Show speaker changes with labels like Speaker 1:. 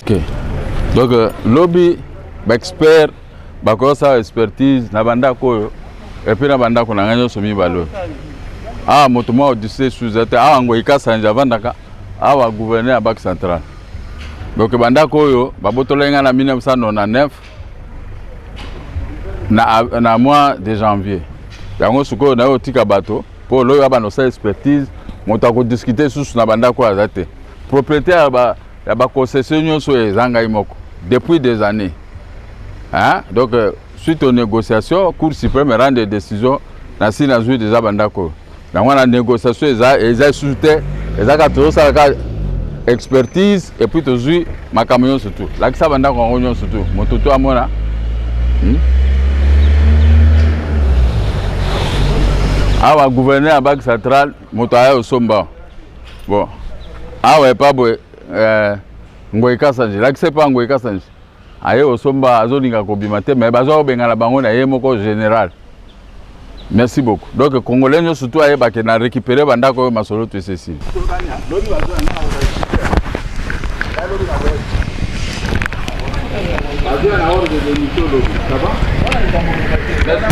Speaker 1: Ok. Donc lobby expert bakosa expertise na banda koyo et puis na banda ko na nganyo somi balo. Ah motuma odise suzete ah ngo ikasanja vandaka awa gouverneur Banque centrale. Donc banda koyo babotolenga na 1999 na mois de janvier. Yango suko na otika bato pour loyo ba no expertise moto ko discuter sous na banda ko azate. Propriétaire ya ba concession so ezanga imoko depuis des années. Hein? Donc suite aux négociations, Cour suprême rend des décisions na si na jouer déjà banda ko. Donc on a négociation eza soute eza toujours ça expertise et puis toujours ma camion surtout. Là que ça banda ko ngonyo surtout. Moto to amona. Awa gouverneur à Banque centrale moto aya osomba. Bon. Awa pas bo ngoika sanje. Là que c'est pas ngoika sanje. Aye osomba azolinga kobima te mais bazo benga la bango na ye moko général. Merci beaucoup. Donc congolais nous surtout aye ba na récupérer banda ko masolo to ceci. Ça va?